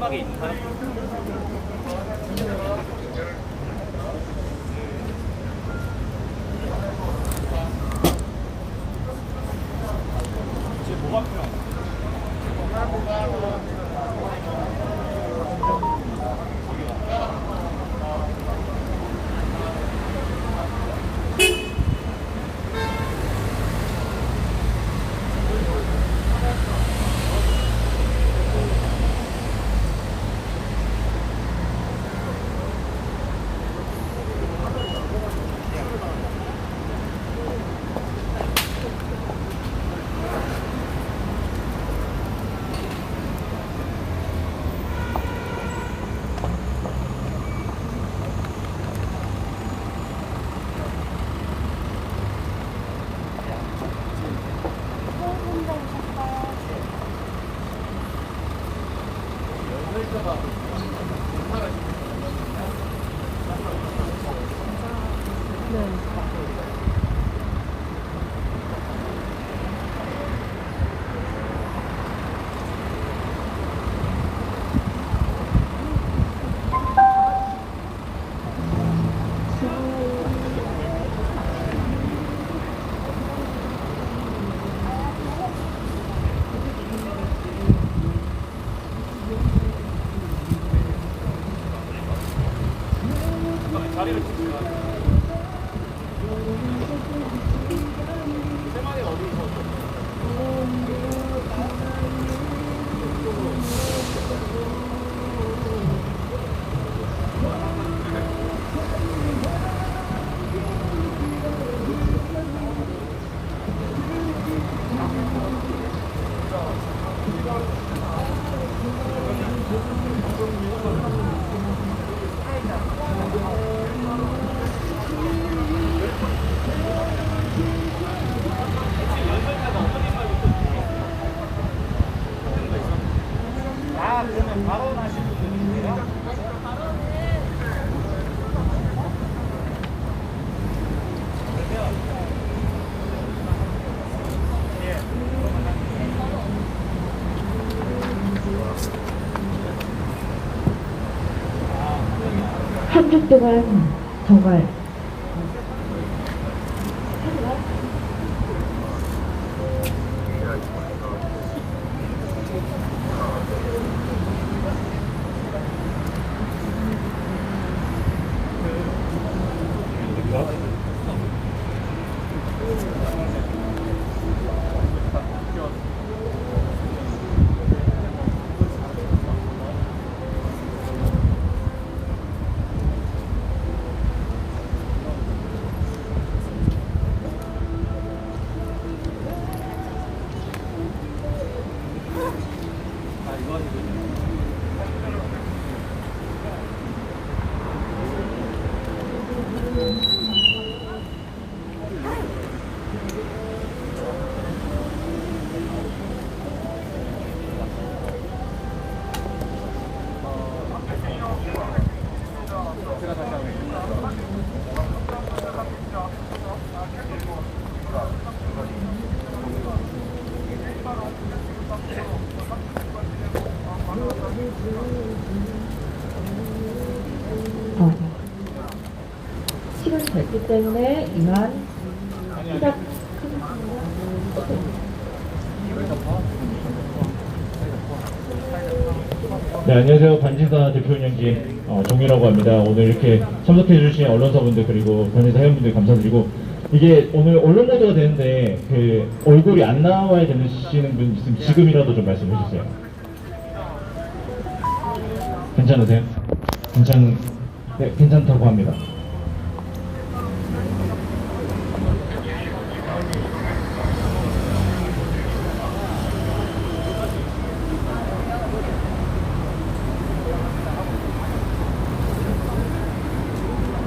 음악에 있는 사람. 지금 뭐가 필요한가? 자리를 주시면 세마리 어디서 그러면 바로 나시는 분이세요? 한 주 동안 정말 시간이 됐기 때문에 이만 시작. 네, 안녕하세요. 반지사 대표운영진 종이라고 합니다. 오늘 이렇게 참석해주신 언론사분들 그리고 반지사 회원분들 감사드리고, 이게 오늘 언론 보도가 되는데 그 얼굴이 안 나와야 되시는 분 있으면 지금이라도 좀 말씀해 주세요. 괜찮으세요? 네, 괜찮다고 합니다.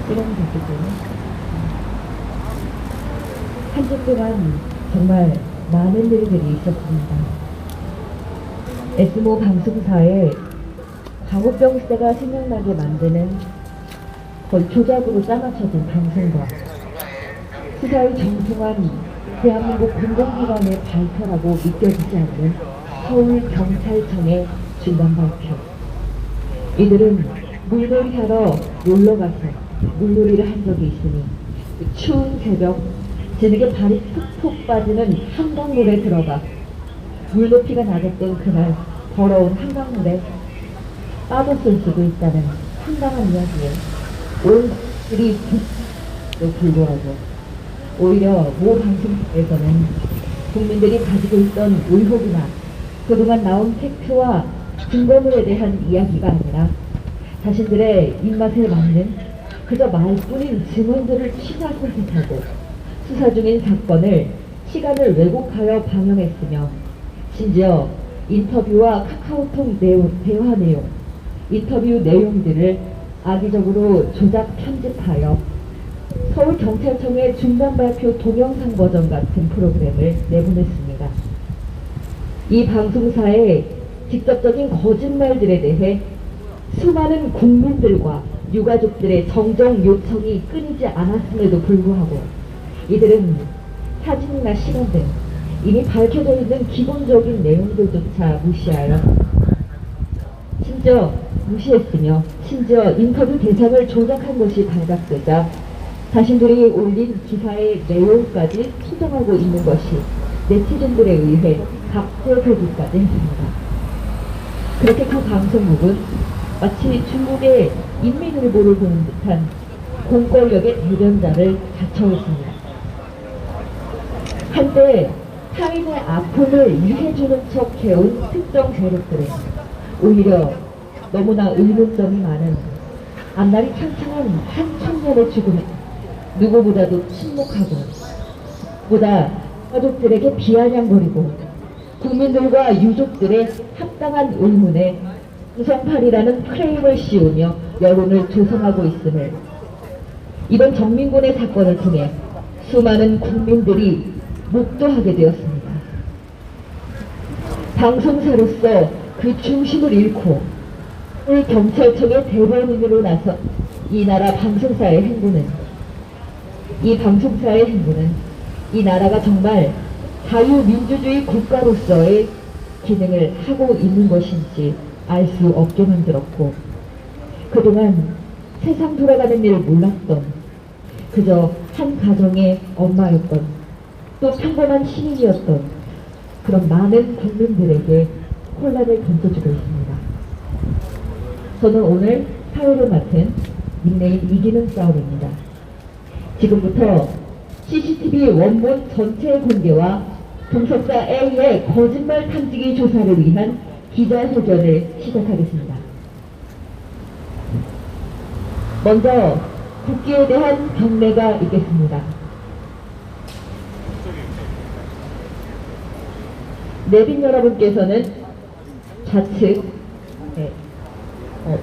시간이 됐기 때문에 한 주 동안 정말 많은 일들이 있었습니다. 에스모 방송사에 광우병 시대가 생각나게 만드는 거의 조작으로 짜맞춰진 방송과 수사의 정통한 대한민국 공공기관의 발표라고 믿겨지지 않는 서울경찰청의 중간 발표, 이들은 물놀이 하러 놀러 가서 물놀이를 한 적이 있으니 그 추운 새벽 진흙에 발이 푹푹 빠지는 한강물에 들어가 물높이가 낮았던 그날 더러운 한강물에 빠졌을 수도 있다는 황당한 이야기에 온 들이 도 불구하고 오히려 모 방송에서는 국민들이 가지고 있던 의혹이나 그동안 나온 팩트와 증거물에 대한 이야기가 아니라 자신들의 입맛에 맞는 그저 말뿐인 증언들을 취사 선택하고 수사 중인 사건을 시간을 왜곡하여 방영했으며 심지어 인터뷰와 카카오톡 대화 내용, 인터뷰 내용들을 악의적으로 조작 편집하여 서울경찰청의 중간 발표 동영상 버전 같은 프로그램을 내보냈습니다. 이 방송사의 직접적인 거짓말들에 대해 수많은 국민들과 유가족들의 정정 요청이 끊이지 않았음에도 불구하고 이들은 사진이나 시간 등 이미 밝혀져 있는 기본적인 내용들조차 무시하여 무시했으며 심지어 인터뷰 대상을 조작한 것이 발각되자 자신들이 올린 기사의 내용까지 수정하고 있는 것이 네티즌들에 의해 각제되기까지 했습니다. 그렇게 그 방송국은 마치 중국의 인민일보를 보는 듯한 공권력의 대변자를 자처했습니다. 한때 타인의 아픔을 이해해주는 척 해온 특정 세력들은 오히려 너무나 의문점이 많은 앞날이 창창한 한 청년의 죽음에 누구보다도 침묵하고 보다 가족들에게 비아냥거리고 국민들과 유족들의 합당한 의문에 우성팔이라는 프레임을 씌우며 여론을 조성하고 있음을 이번 정민군의 사건을 통해 수많은 국민들이 목도하게 되었습니다. 방송사로서 그 중심을 잃고 경찰청의 대변인으로 나서 이 나라 방송사의 행보는 이 나라가 정말 자유민주주의 국가로서의 기능을 하고 있는 것인지 알 수 없게 만들었고 그동안 세상 돌아가는 일을 몰랐던 그저 한 가정의 엄마였던 또 평범한 시민이었던 그런 많은 국민들에게 혼란을 던져주고 있습니다. 저는 오늘 사회를 맡은 닉네임 이기는 싸움입니다. 지금부터 CCTV 원본 전체 공개와 동석사 A의 거짓말 탐지기 조사를 위한 기자회견을 시작하겠습니다. 먼저 국기에 대한 경례가 있겠습니다. 내빈 여러분께서는 좌측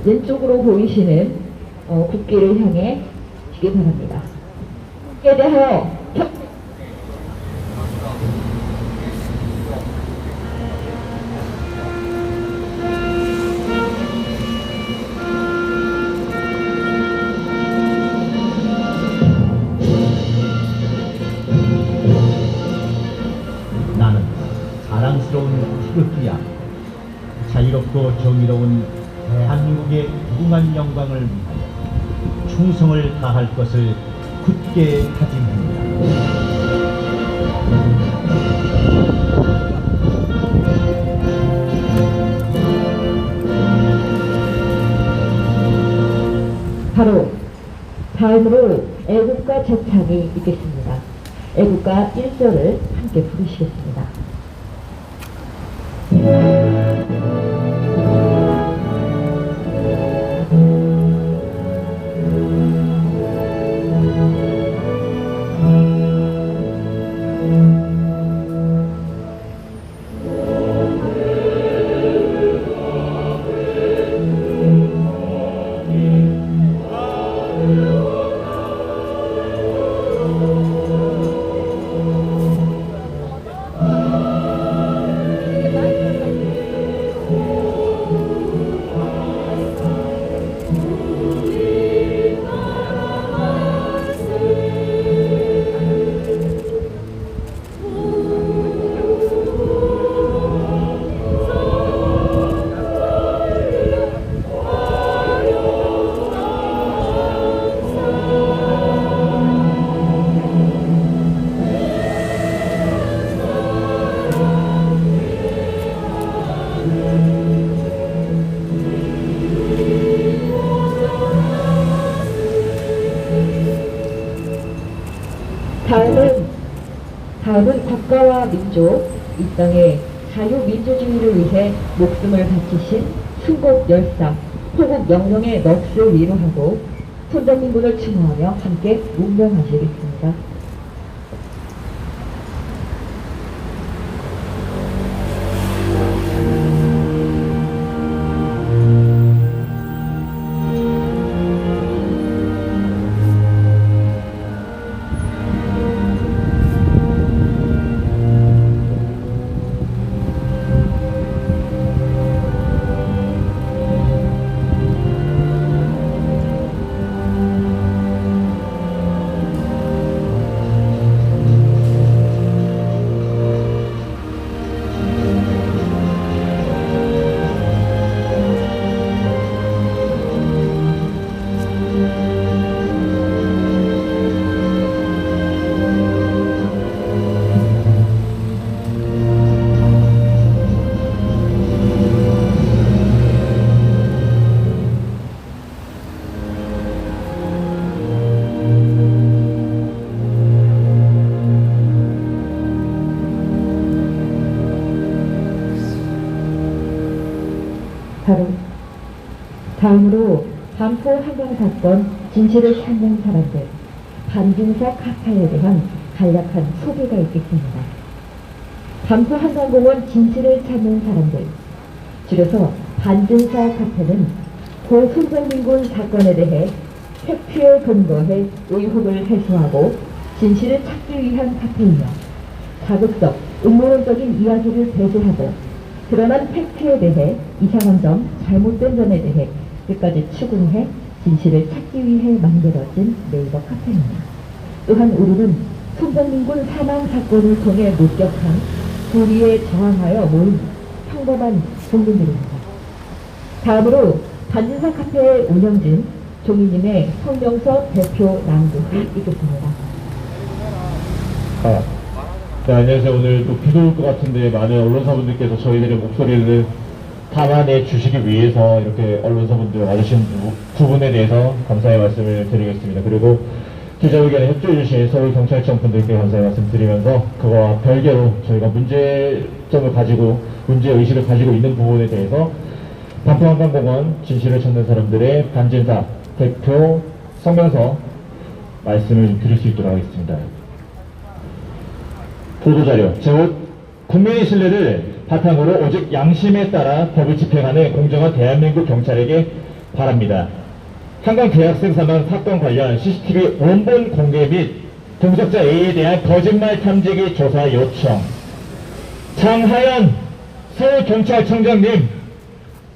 왼쪽으로 보이시는 국기를 향해 주시기 바랍니다. 국기에 대하여 나는 자랑스러운 태극기야. 자유롭고 정의로운 대한민국의 무궁한 영광을 위하여 충성을 다할 것을 굳게 다짐합니다. 바로 다음으로 애국가 제창이 있겠습니다. 애국가 1절을 함께 부르시겠습니다. 다음은 국가와 민족, 이 땅의 자유민주주의를 위해 목숨을 바치신 순국 열사, 호국 영령의 넋을 위로하고 손정민군을 추모하며 함께 운명하시겠습니다. 다음으로 반포 한강 사건 진실을 찾는 사람들, 반진사 카페에 대한 간략한 소개가 있겠습니다. 반포 한강공원 진실을 찾는 사람들, 줄여서 반진사 카페는 고 손정민군 사건에 대해 팩트에 근거해 의혹을 해소하고 진실을 찾기 위한 카페이며 자극적, 음모론적인 이야기를 배제하고 드러난 팩트에 대해 이상한 점, 잘못된 점에 대해 끝까지 추궁해 진실을 찾기 위해 만들어진 네이버 카페입니다. 또한 우리는 손정민군 사망 사건을 통해 목격한 불의에 저항하여 모인 평범한 국민들입니다. 다음으로 반진사 카페의 운영진 종이님의 성명서 대표 낭독이 있겠습니다. 네, 안녕하세요. 오늘 또 비도 올 것 같은데 많은 언론사분들께서 저희들의 목소리를 담아내 주시기 위해서 이렇게 언론사분들 와주신 부분에 대해서 감사의 말씀을 드리겠습니다. 그리고 기자회견에 협조해주신 서울경찰청 분들께 감사의 말씀 드리면서 그거와 별개로 저희가 문제점을 가지고 문제의식을 가지고 있는 부분에 대해서 반포한강공원 진실을 찾는 사람들의 반진사 대표 성명서 말씀을 좀 드릴 수 있도록 하겠습니다. 보도자료, 즉 국민의 신뢰를 바탕으로 오직 양심에 따라 법을 집행하는 공정한 대한민국 경찰에게 바랍니다. 한강 대학생 사망 사건 관련 CCTV 원본 공개 및 동석자 A에 대한 거짓말 탐지기 조사 요청. 장하연 서울경찰청장님,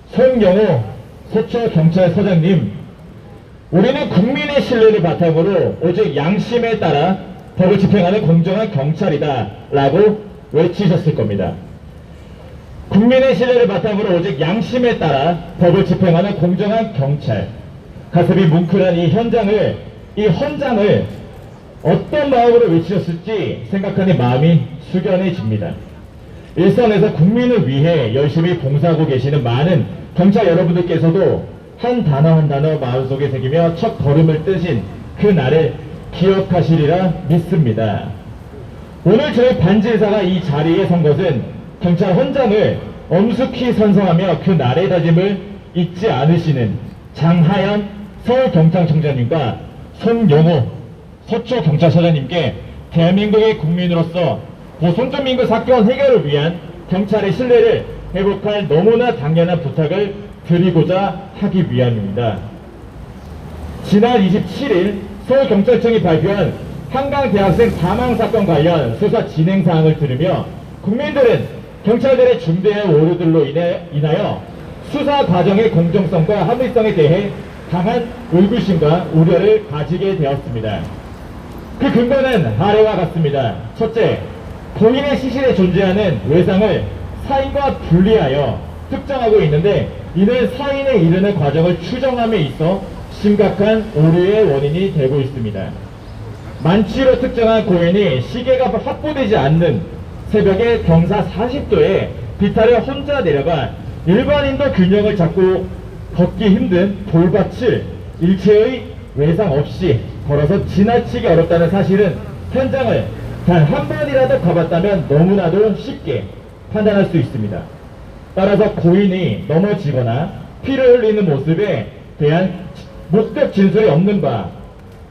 송영호 서초경찰서장님, 우리는 국민의 신뢰를 바탕으로 오직 양심에 따라 법을 집행하는 공정한 경찰이다 라고 외치셨을 겁니다. 국민의 신뢰를 바탕으로 오직 양심에 따라 법을 집행하는 공정한 경찰. 가슴이 뭉클한 이 헌장을 어떤 마음으로 외치셨을지 생각하니 마음이 숙연해집니다. 일선에서 국민을 위해 열심히 봉사하고 계시는 많은 경찰 여러분들께서도 한 단어 한 단어 마음속에 새기며 첫 걸음을 뜨신 그 날을 기억하시리라 믿습니다. 오늘 저희 반진사가 이 자리에 선 것은 경찰 헌장을 엄숙히 선성하며 그 날의 다짐을 잊지 않으시는 장하연 서울경찰청장님과 손영호 서초경찰서장님께 대한민국의 국민으로서 고 손정민군 사건 해결을 위한 경찰의 신뢰를 회복할 너무나 당연한 부탁을 드리고자 하기 위함입니다. 지난 27일 서울경찰청이 발표한 한강대학생 사망사건 관련 수사 진행사항을 들으며 국민들은 경찰들의 중대한 오류들로 인하여 수사 과정의 공정성과 합리성에 대해 강한 의구심과 우려를 가지게 되었습니다. 그 근거는 아래와 같습니다. 첫째, 본인의 시신에 존재하는 외상을 사인과 분리하여 특정하고 있는데 이는 사인에 이르는 과정을 추정함에 있어 심각한 오류의 원인이 되고 있습니다. 만취로 특정한 고인이 시계가 확보되지 않는 새벽에 경사 40도에 비탈을 혼자 내려가 일반인도 균형을 잡고 걷기 힘든 돌밭을 일체의 외상 없이 걸어서 지나치기 어렵다는 사실은 현장을 단 한 번이라도 가봤다면 너무나도 쉽게 판단할 수 있습니다. 따라서 고인이 넘어지거나 피를 흘리는 모습에 대한 목격 진술이 없는 바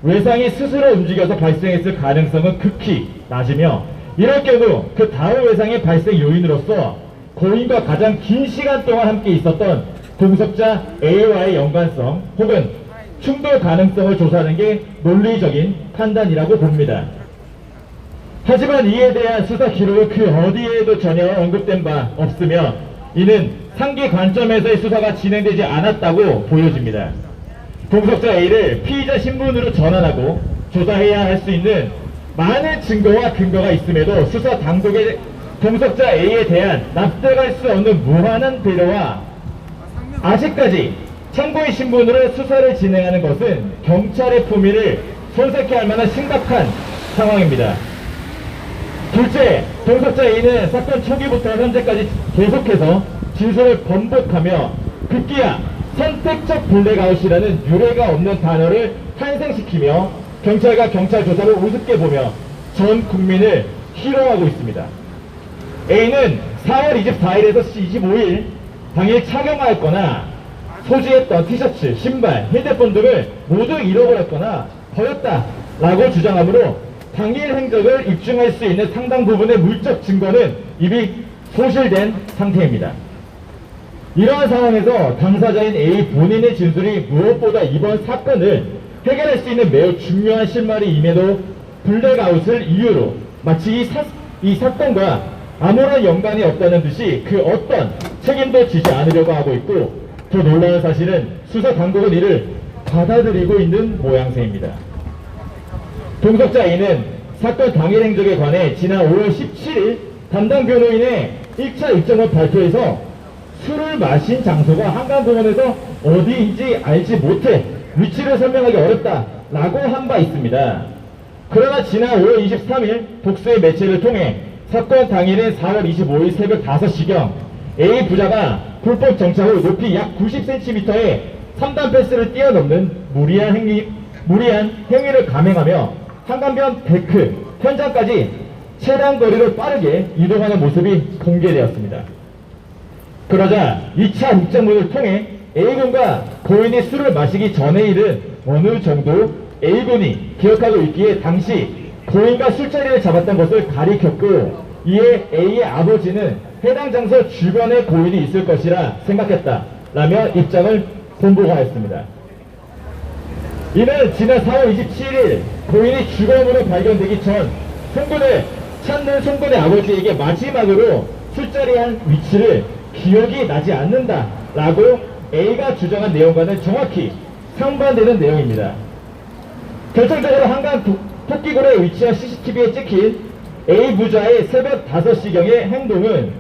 외상이 스스로 움직여서 발생했을 가능성은 극히 낮으며, 이럴 경우 그 다음 외상의 발생 요인으로서 고인과 가장 긴 시간 동안 함께 있었던 동석자 A와의 연관성 혹은 충돌 가능성을 조사하는 게 논리적인 판단이라고 봅니다. 하지만 이에 대한 수사 기록은 그 어디에도 전혀 언급된 바 없으며 이는 상기 관점에서의 수사가 진행되지 않았다고 보여집니다. 동석자 A를 피의자 신분으로 전환하고 조사해야 할 수 있는 많은 증거와 근거가 있음에도 수사 당국의 동석자 A에 대한 납득할 수 없는 무한한 배려와 아직까지 참고인 신분으로 수사를 진행하는 것은 경찰의 품위를 손색해 할 만한 심각한 상황입니다. 둘째, 동석자 A는 사건 초기부터 현재까지 계속해서 진술을 번복하며 급기야 선택적 블랙아웃이라는 유례가 없는 단어를 탄생시키며 경찰과 경찰 조사를 우습게 보며 전 국민을 희롱하고 있습니다. A는 4월 24일에서 25일 당일 착용하였거나 소지했던 티셔츠, 신발, 휴대폰 등을 모두 잃어버렸거나 버렸다라고 주장하므로 당일 행적을 입증할 수 있는 상당 부분의 물적 증거는 이미 소실된 상태입니다. 이러한 상황에서 당사자인 A 본인의 진술이 무엇보다 이번 사건을 해결할 수 있는 매우 중요한 실마리임에도 블랙아웃을 이유로 마치 이 사건과 아무런 연관이 없다는 듯이 그 어떤 책임도 지지 않으려고 하고 있고, 더 놀라운 사실은 수사 당국은 이를 받아들이고 있는 모양새입니다. 동석자 A는 사건 당일 행적에 관해 지난 5월 17일 담당 변호인의 1차 입증원 발표에서 술을 마신 장소가 한강공원에서 어디인지 알지 못해 위치를 설명하기 어렵다라고 한 바 있습니다. 그러나 지난 5월 23일 독서의 매체를 통해 사건 당일인 4월 25일 새벽 5시경 A 부자가 불법 정차 후 높이 약 90cm의 3단 펜스를 뛰어넘는 무리한 행위를 감행하며 한강변 데크 현장까지 차량 거리를 빠르게 이동하는 모습이 공개되었습니다. 그러자 2차 입장문을 통해 A군과 고인이 술을 마시기 전의 일은 어느 정도 A군이 기억하고 있기에 당시 고인과 술자리를 잡았던 것을 가리켰고, 이에 A의 아버지는 해당 장소 주변에 고인이 있을 것이라 생각했다라며 입장을 본보고하였습니다. 이는 지난 4월 27일 고인이 주검으로 발견되기 전 송군을 찾는 송군의 아버지에게 마지막으로 술자리한 위치를 기억이 나지 않는다라고 A가 주장한 내용과는 정확히 상반되는 내용입니다. 결정적으로 한강 토끼굴에 위치한 CCTV에 찍힌 A 부자의 새벽 5시경의 행동은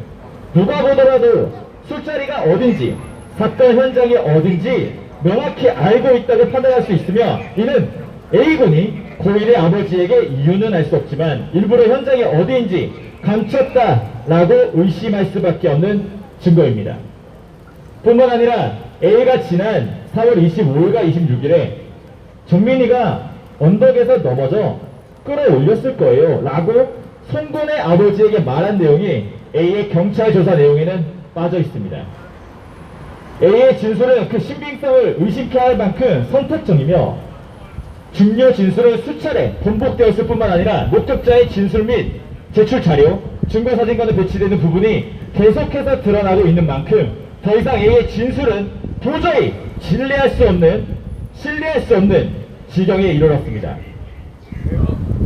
누가 보더라도 술자리가 어딘지 사건 현장이 어딘지 명확히 알고 있다고 판단할 수 있으며, 이는 A군이 고인의 아버지에게 이유는 알 수 없지만 일부러 현장이 어디인지 감췄다라고 의심할 수밖에 없는 증거입니다. 뿐만 아니라 A가 지난 4월 25일과 26일에 정민이가 언덕에서 넘어져 끌어올렸을 거예요 라고 송군의 아버지에게 말한 내용이 A의 경찰 조사 내용에는 빠져 있습니다. A의 진술은 그 신빙성을 의심케 할 만큼 선택적이며 중요 진술은 수차례 번복되었을 뿐만 아니라 목격자의 진술 및 제출 자료, 증거사진과는 배치되는 부분이 계속해서 드러나고 있는 만큼 더 이상 A의 진술은 도저히 신뢰할 수 없는 지경에 이르렀습니다.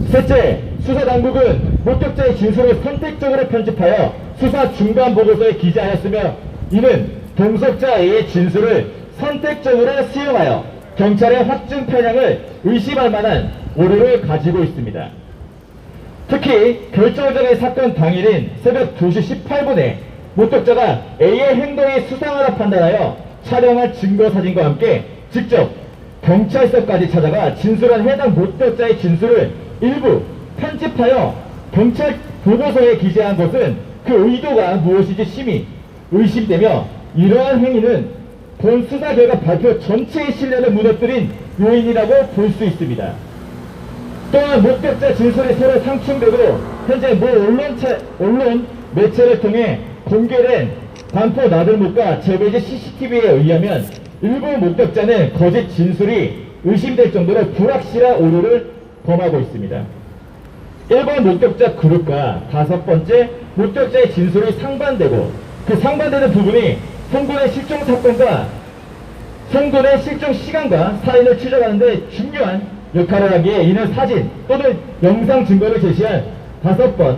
셋째, 수사당국은 목격자의 진술을 선택적으로 편집하여 수사 중간 보고서에 기재하였으며, 이는 동석자 A의 진술을 선택적으로 수용하여 경찰의 확증 편향을 의심할 만한 오류를 가지고 있습니다. 특히 결정적인 사건 당일인 새벽 2시 18분에 목격자가 A의 행동이 수상하다 판단하여 촬영한 증거사진과 함께 직접 경찰서까지 찾아가 진술한 해당 목격자의 진술을 일부 편집하여 경찰 보고서에 기재한 것은 그 의도가 무엇인지 심히 의심되며, 이러한 행위는 본 수사 결과 발표 전체의 신뢰를 무너뜨린 요인이라고 볼 수 있습니다. 또한 목격자 진술이 서로 상충되고 현재 모 언론 매체를 통해 공개된 반포 나들목과 재배지 CCTV에 의하면 일부 목격자는 거짓 진술이 의심될 정도로 불확실한 오류를 범하고 있습니다. 1번 목격자 그룹과 5번째 목격자의 진술이 상반되고 그 상반되는 부분이 성군의 실종 사건과 성군의 실종 시간과 살인을 추적하는 데 중요한 역할을 하기에 이는 사진 또는 영상 증거를 제시한 5번,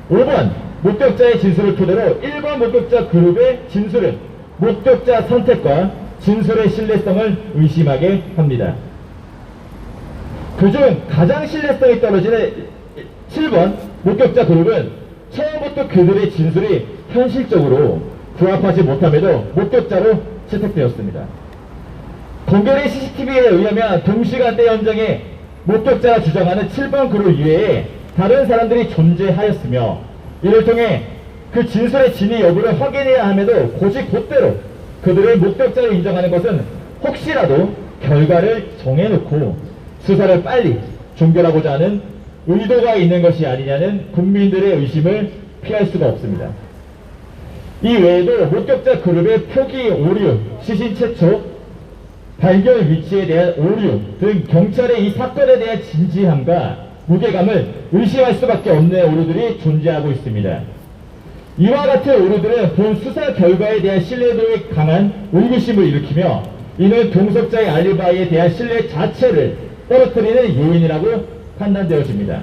5번 목격자의 진술을 토대로 1번 목격자 그룹의 진술은 목격자 선택과 진술의 신뢰성을 의심하게 합니다. 그중 가장 신뢰성이 떨어지는 7번 목격자 그룹은 처음부터 그들의 진술이 현실적으로 부합하지 못함에도 목격자로 채택되었습니다. 공개된 CCTV에 의하면 동시간대 현장에 목격자가 주장하는 7번 그룹 이외에 다른 사람들이 존재하였으며 이를 통해 그 진술의 진위 여부를 확인해야 함에도 곧대로 그들의 목격자를 인정하는 것은 혹시라도 결과를 정해놓고 수사를 빨리 종결하고자 하는 의도가 있는 것이 아니냐는 국민들의 의심을 피할 수가 없습니다. 이 외에도 목격자 그룹의 표기 오류, 시신 최초, 발견 위치에 대한 오류 등 경찰의 이 사건에 대한 진지함과 무게감을 의심할 수밖에 없는 오류들이 존재하고 있습니다. 이와 같은 오류들은 본 수사 결과에 대한 신뢰도에 강한 의구심을 일으키며 이는 동석자의 알리바이에 대한 신뢰 자체를 떨어뜨리는 요인이라고 판단되어집니다.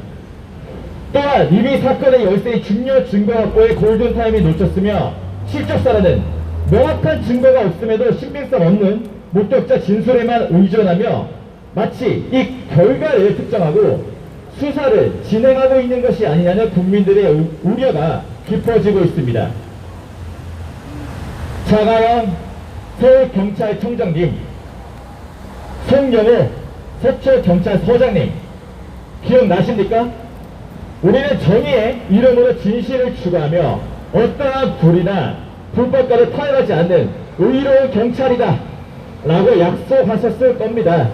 또한 이미 사건의 열쇠의 중요 증거 확보에 골든타임이 놓쳤으며 실족사라는 명확한 증거가 없음에도 신빙성 없는 목격자 진술에만 의존하며 마치 이 결과를 특정하고 수사를 진행하고 있는 것이 아니냐는 국민들의 우려가 깊어지고 있습니다. 차가영 서울경찰청장님, 송영호 서초경찰서장님 기억나십니까? 우리는 정의의 이름으로 진실을 추구하며 어떠한 불이나 불법과를 타협하지 않는 의로운 경찰이다 라고 약속하셨을 겁니다.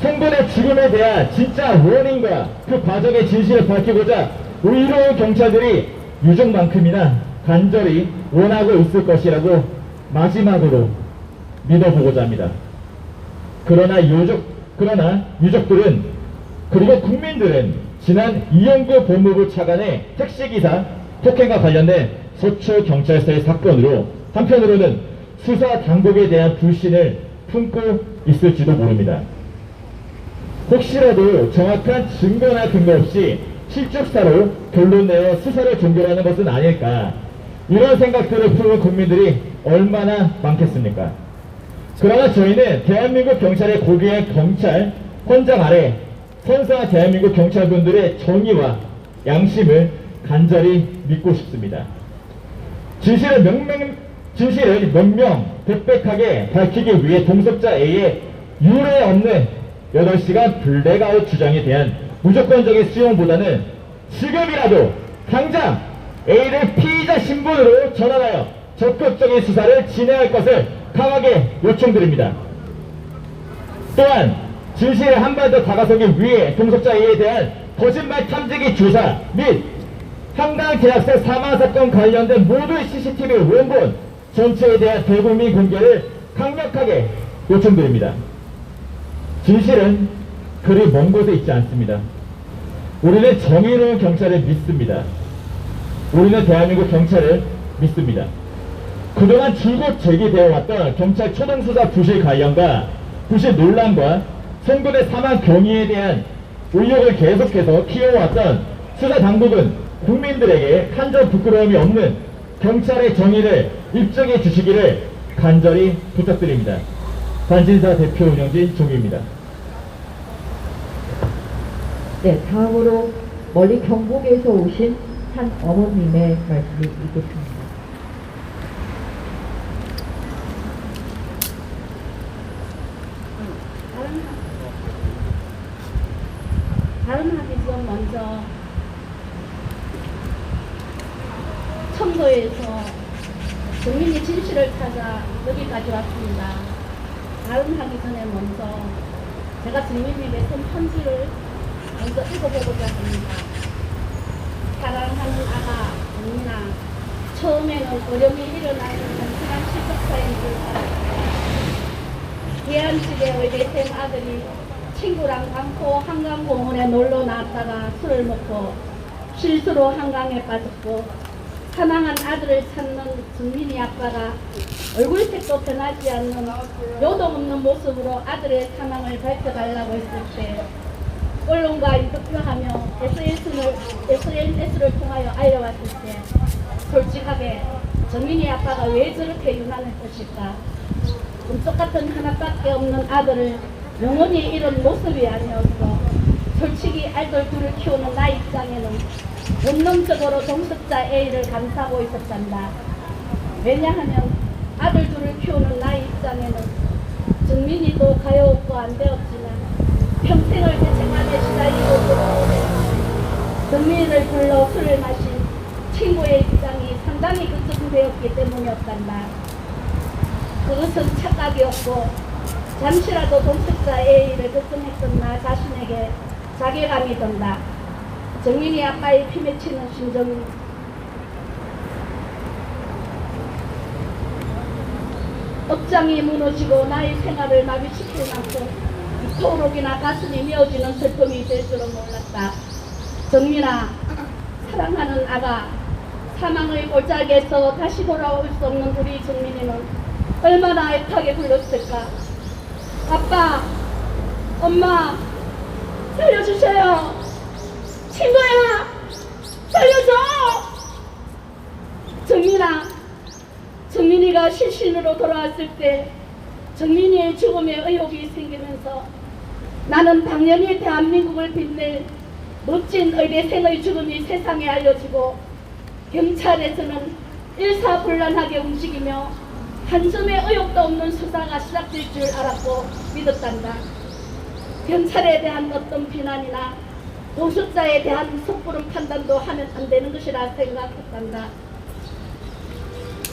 성군의 죽음에 대한 진짜 원인과 그 과정의 진실을 밝히고자 의로운 경찰들이 유족만큼이나 간절히 원하고 있을 것이라고 마지막으로 믿어보고자 합니다. 그러나 유족들은 그리고 국민들은 지난 이영구 법무부 차관의 택시기사 폭행과 관련된 서초경찰서의 사건으로 한편으로는 수사 당국에 대한 불신을 품고 있을지도 모릅니다. 혹시라도 정확한 증거나 근거 없이 실족사로 결론 내어 수사를 종결하는 것은 아닐까, 이런 생각들을 품은 국민들이 얼마나 많겠습니까? 그러나 저희는 대한민국 경찰의 고귀한 경찰 헌장 아래 선사한 대한민국 경찰분들의 정의와 양심을 간절히 믿고 싶습니다. 진실을 명명백백하게 밝히기 위해 동석자 A의 유례 없는 8시간 블랙아웃 주장에 대한 무조건적인 수용보다는 지금이라도 당장 A를 피의자 신분으로 전환하여 적극적인 수사를 진행할 것을 강하게 요청드립니다. 또한 진실에 한 발 더 다가서기 위해 동석자 A에 대한 거짓말 탐지기 조사 및 한강 대학생 사망 사건 관련된 모든 CCTV 원본 전체에 대한 대국민 공개를 강력하게 요청드립니다. 진실은 그리 먼 곳에 있지 않습니다. 우리는 정의로운 경찰을 믿습니다. 우리는 대한민국 경찰을 믿습니다. 그동안 줄곧 제기되어 왔던 경찰 초동수사 부실 관련과 부실 논란과 성군의 사망 경위에 대한 의혹을 계속해서 키워왔던 수사당국은 국민들에게 한 점 부끄러움이 없는 경찰의 정의를 입증해 주시기를 간절히 부탁드립니다. 반진사 대표 운영진 종입니다. 네, 다음으로 멀리 경북에서 오신 한 어머님의 말씀이 있겠습니다. 발언하기 전 먼저 청도에서 국민의 진실을 찾아 여기까지 왔습니다. 발언하기 전에 먼저 제가 주민님에게 쓴 편지를 먼저 읽어보고자 합니다. 사랑하는 아가 정민아, 처음에는 어려움이 일어나는 단순한 실속사인 줄 알았다. 계안집에 의대생 아들이 친구랑 강포 한강공원에 놀러 나왔다가 술을 먹고 실수로 한강에 빠졌고, 사망한 아들을 찾는 정민이 아빠가 얼굴색도 변하지 않는 요동 없는 모습으로 아들의 사망을 밝혀달라고 했을 때 언론과 인터뷰하며 SNS를 통하여 알려왔을 때 솔직하게 정민이 아빠가 왜 저렇게 유난했을까? 꿈속 같은 하나밖에 없는 아들을 영원히 잃은 모습이 아니었어. 솔직히 아이들 둘을 키우는 나 입장에는 본능적으로 동석자 A를 감싸고 있었단다. 왜냐하면 아들 둘을 키우는 나 입장에는 정민이도 가여웠고 안 되었지만 평생을 대책만에 시달리고 돌아오는 정민이를 불러 술을 마신 친구의 입장이 상당히 걱정되었기 때문이었단다. 그것은 착각이었고 잠시라도 동석자 A를 걱정했던 나 자신에게 자괴감이 든다. 정민이 아빠의 피맺히는 심정이 업장이 무너지고 나의 생활을 마비시킬 만큼 이토록이나 가슴이 메어지는 슬픔이 될 줄은 몰랐다. 정민아, 사랑하는 아가, 사망의 골짜기에서 다시 돌아올 수 없는 우리 정민이는 얼마나 애타게 불렀을까. 아빠, 엄마, 살려주세요. 친구야, 살려줘. 정민이가 실신으로 돌아왔을 때 정민이의 죽음에 의혹이 생기면서 나는 당연히 대한민국을 빛낼 멋진 의대생의 죽음이 세상에 알려지고 경찰에서는 일사불란하게 움직이며 한 점의 의혹도 없는 수사가 시작될 줄 알았고 믿었단다. 경찰에 대한 어떤 비난이나 동석자에 대한 섣부른 판단도 하면 안 되는 것이라 생각했단다.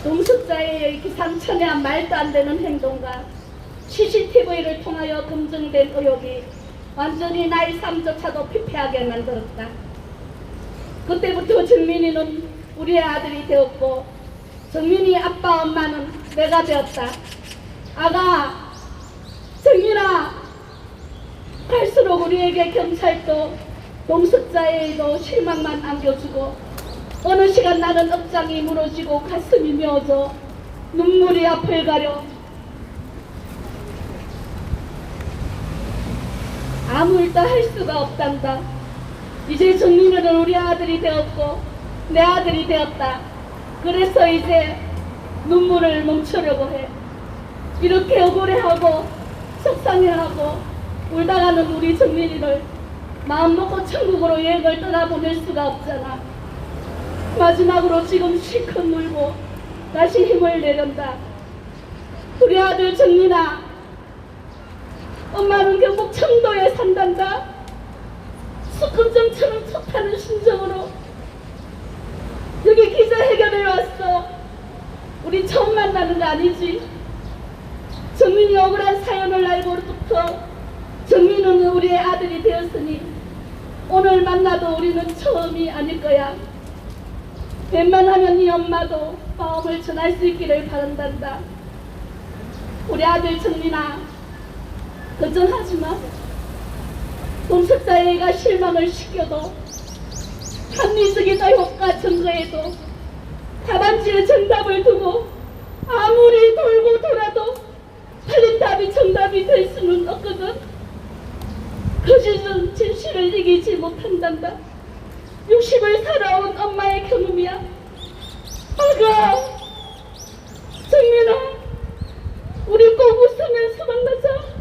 동석자의 기상천외한 말도 안 되는 행동과 CCTV를 통하여 검증된 의혹이 완전히 나의 삶조차도 피폐하게 만들었다. 그때부터 정민이는 우리의 아들이 되었고 정민이 아빠 엄마는 내가 되었다. 아가, 정민아, 갈수록 우리에게 경찰도 동석자에도 실망만 안겨주고 어느 시간 나는 억장이 무너지고 가슴이 메어져 눈물이 앞을 가려 아무 일도 할 수가 없단다. 이제 정민이는 우리 아들이 되었고 내 아들이 되었다. 그래서 이제 눈물을 멈추려고 해. 이렇게 억울해하고 속상해하고 울다가는 우리 정민이를 마음먹고 천국으로 여행을 떠나보낼 수가 없잖아. 마지막으로 지금 실컷 울고 다시 힘을 내련다. 우리 아들 정민아, 엄마는 경북 청도에 산단다. 수금정처럼 촉하는 심정으로 여기 기자회견에 왔어. 우리 처음 만나는 거 아니지? 정민이 억울한 사연을 알고부터 정민은 우리의 아들이 되었으니 오늘 만나도 우리는 처음이 아닐 거야. 웬만하면 네 엄마도 마음을 전할 수 있기를 바란단다. 우리 아들 정민아, 걱정하지 마. 동석자애가 실망을 시켜도 합리적인 의혹과 증거에도 답안지에 정답을 두고 아무리 돌고 돌아도 틀린 답이 정답이 될 수는 없거든. 거짓은 진실을 이기지 못한단다. 60을 살아온 엄마의 경험이야. 아가, 정민아, 우리 꼭 웃으면서 만나자.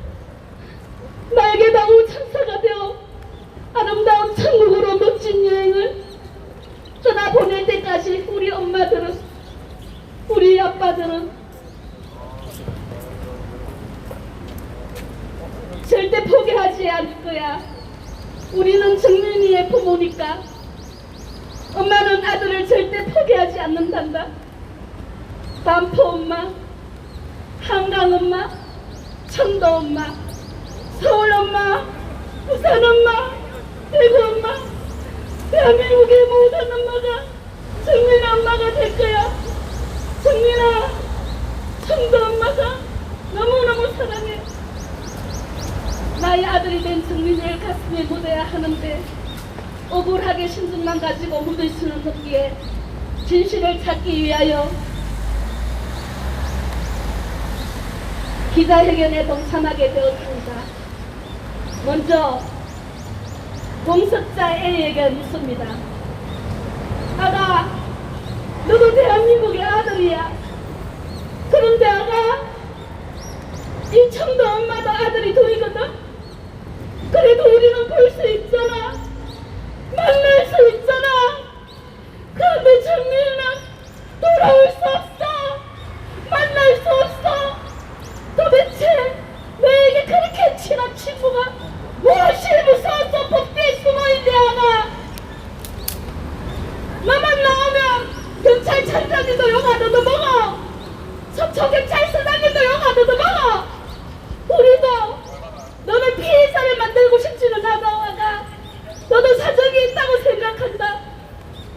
날개 달고 천사가 되어 아름다운 천국으로 멋진 여행을 떠나보낼 때까지 우리 엄마들은, 우리 아빠들은 절대 포기하지 않을 거야. 우리는 정민이의 부모니까. 엄마는 아들을 절대 포기하지 않는단다. 반포 엄마, 한강 엄마, 청도 엄마, 서울 엄마, 부산 엄마, 그리고 엄마, 대한민국의 모든 엄마가 정민 엄마가 될 거야. 정민아, 청도 엄마가 너무너무 사랑해. 나의 아들이 된 정민이를 가슴에 묻어야 하는데 억울하게 신분만 가지고 묻을 수는 없기에 진실을 찾기 위하여 기자회견에 동참하게 되었습니다. 먼저 동석자 A에게 묻습니다. 아가, 너도 대한민국의 아들이야. 그런데 아가, 이 청도 엄마도 아들이 둘이거든. 그래도 우리는 볼 수 있잖아. 만날 수 있잖아. 그런데 정민이는 돌아올 수 없어. 만날 수 없어. 도대체 너에게 그렇게 친한 친구가 무엇이 무서워서 복대에 숨어있냐 아가. 너만 나오면 경찰청장님도 영화도 먹어. 서초경찰서장님도 영화도 먹어. 우리도 너는 피해자를 만들고 싶지는 않아 아가. 너도 사정이 있다고 생각한다.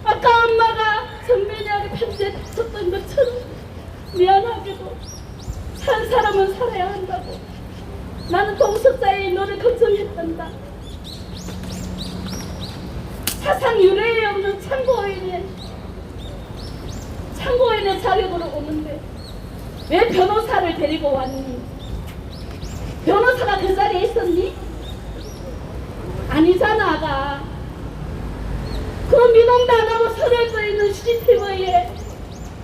아까 엄마가 정민이에게 편지에 썼던 것처럼 미안하게도 산 사람은 살아야 한다고. 나는 동석자의 너를 걱정했단다. 사상 유례에 없는 참고인의 자격으로 오는데 왜 변호사를 데리고 왔니? 변호사가 그 자리에 있었니? 아니잖아 아가. 그 민원도 안 하고 서려져 있는 CCTV에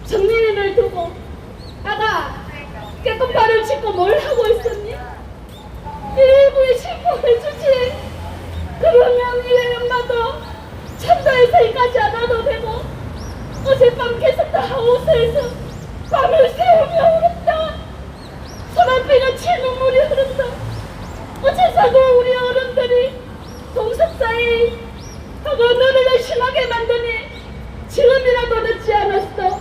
정민이를 두고 아가 깨끗 발을 짚고 뭘 하고 있었니? 일부에 신고해주지. 그러면 이 엄마도 천도에서 이까지 안 와도 되고 어젯밤 계속 다 하우스에서 밤을 새우며 울었다. 소란비같이 눈물이 흐른다. 어째서고 우리 어른들이 동석사에 하고 너를 심하게 만드니 지금이라도 늦지 않았어.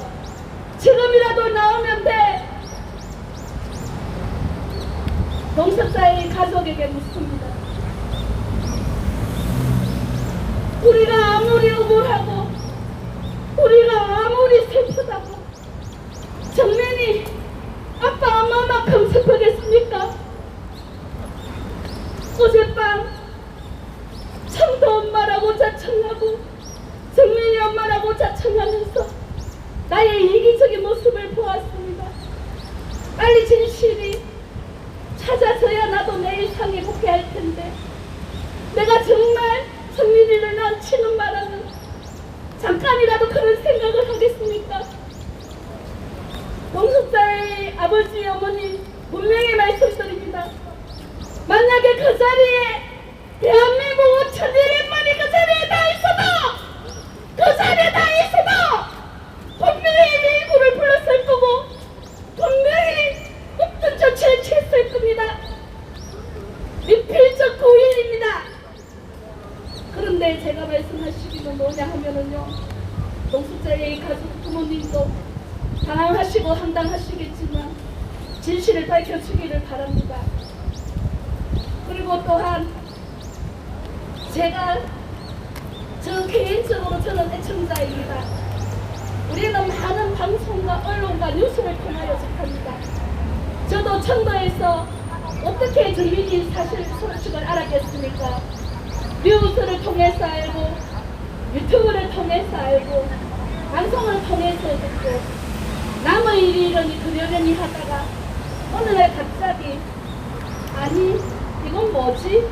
지금이라도 나오면 돼. 동석사의 가족에게 묻습니다. 우리가 아무리 억울하고 우리가 아무리 슬프다고 정민이 아빠 엄마만큼 슬프겠습니까? 어젯밤 청도 엄마라고 자청하고 정민이 엄마라고 자청하면서 나의 이기적인 모습을 보았습니다. 빨리 진실이 찾아서야 나도 내일 상에 복귀할 텐데 내가 정말 정민이를 남치는 말하는 잠깐이라도 그런 생각을 하겠습니까? 동석자의 아버지 어머니 분명히 말씀드립니다. 만약에 그 자리에 대한민국 5,100만이 그 자리에 다 있어도 그 자리에 다 있어도 분명히 일부를 불렀을 거고 분명히 없던 조치를 취했을 겁니다. 미필적 고의입니다. 그런데 제가 말씀하시기는 뭐냐 하면은요, 동석자의 가족 부모님도 당황하시고 황당하시겠지만 진실을 밝혀주기를 바랍니다. 그리고 또한 제가 저 개인적으로 저는 애청자입니다. 우리는 많은 방송과 언론과 뉴스를 통하여 접합니다. 저도 청도에서 어떻게 정민이 사실 소식을 알았겠습니까? 뉴스를 통해서 알고 유튜브를 통해서 알고 방송을 통해서 듣고 남의 일이 이러니 그러려니 하다가 어느 날 갑자기 아니 이건 뭐지?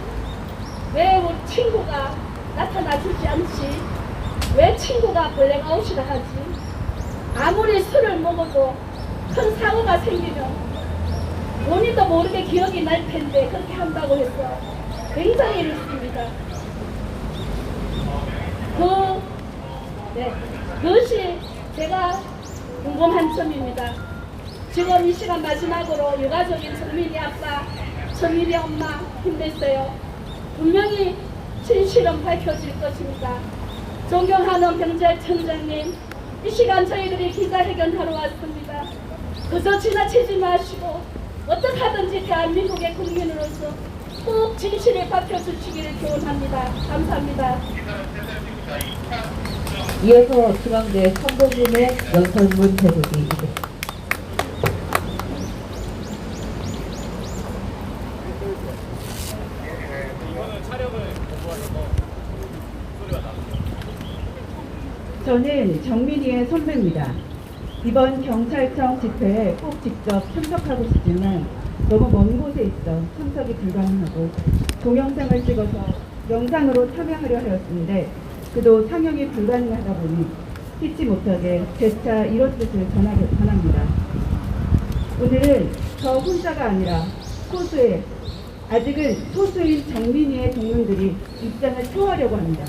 왜 우리 친구가 나타나주지 않지? 왜 친구가 블랙아웃이라 하지? 아무리 술을 먹어도 큰 사고가 생기면 본인도 모르게 기억이 날 텐데 그렇게 한다고 해서 굉장히 이렇습니다. 그것이 제가 궁금한 점입니다. 지금 이 시간 마지막으로 유가족인 정민이 아빠, 정민이 엄마 힘냈어요. 분명히 진실은 밝혀질 것입니다. 존경하는 경찰청장님, 이 시간 저희들이 기자회견하러 왔습니다. 그저 지나치지 마시고 어떻게 하든지 대한민국의 국민으로서 꼭 진실에 밝혀주시기를 기원합니다. 감사합니다. 이어서 중앙대 선거군의 연설문 대독이 있겠습니다. 이거는 촬영을 공부하셔서 소리가 나. 저는 정민이의 선배입니다. 이번 경찰청 집회에 꼭 직접 참석하고 싶지만 너무 먼 곳에 있어 참석이 불가능하고 동영상을 찍어서 영상으로 참여하려 하였는데 그도 상영이 불가능하다 보니 잊지 못하게 재차 이런 뜻을 전합니다. 오늘은 저 혼자가 아니라 소수의, 아직은 소수인 정민이의 동문들이 입장을 표하려고 합니다.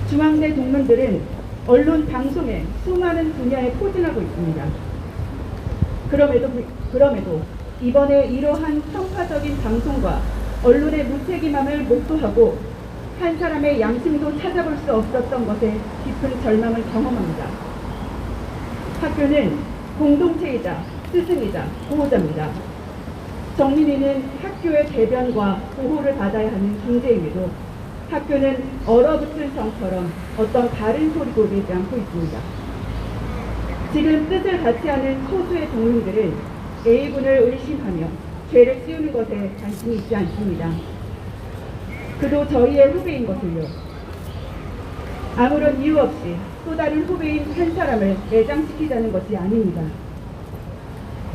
중앙대 동문들은 언론 방송에 수많은 분야에 포진하고 있습니다. 그럼에도 이번에 이러한 편파적인 방송과 언론의 무책임함을 목도하고 한 사람의 양심도 찾아볼 수 없었던 것에 깊은 절망을 경험합니다. 학교는 공동체이자 스승이자 보호자입니다. 정민이는 학교의 대변과 보호를 받아야 하는 존재임에도 학교는 얼어붙은 성처럼 어떤 다른 소리도 내지 않고 있습니다. 지금 뜻을 같이 하는 소수의 동문들은 A군을 의심하며 죄를 씌우는 것에 관심이 있지 않습니다. 그도 저희의 후배인 것을요. 아무런 이유 없이 또 다른 후배인 한 사람을 매장시키자는 것이 아닙니다.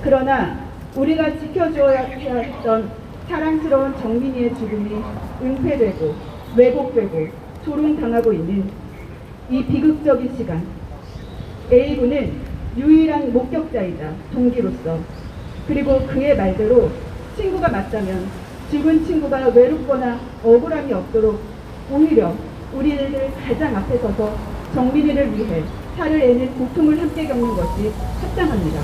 그러나 우리가 지켜줘야 했던 사랑스러운 정민이의 죽음이 은폐되고 왜곡되고 조롱당하고 있는 이 비극적인 시간, A군은 유일한 목격자이자 동기로서, 그리고 그의 말대로 친구가 맞다면 죽은 친구가 외롭거나 억울함이 없도록 오히려 우리들 가장 앞에 서서 정민이를 위해 살을 애는 고통을 함께 겪는 것이 합당합니다.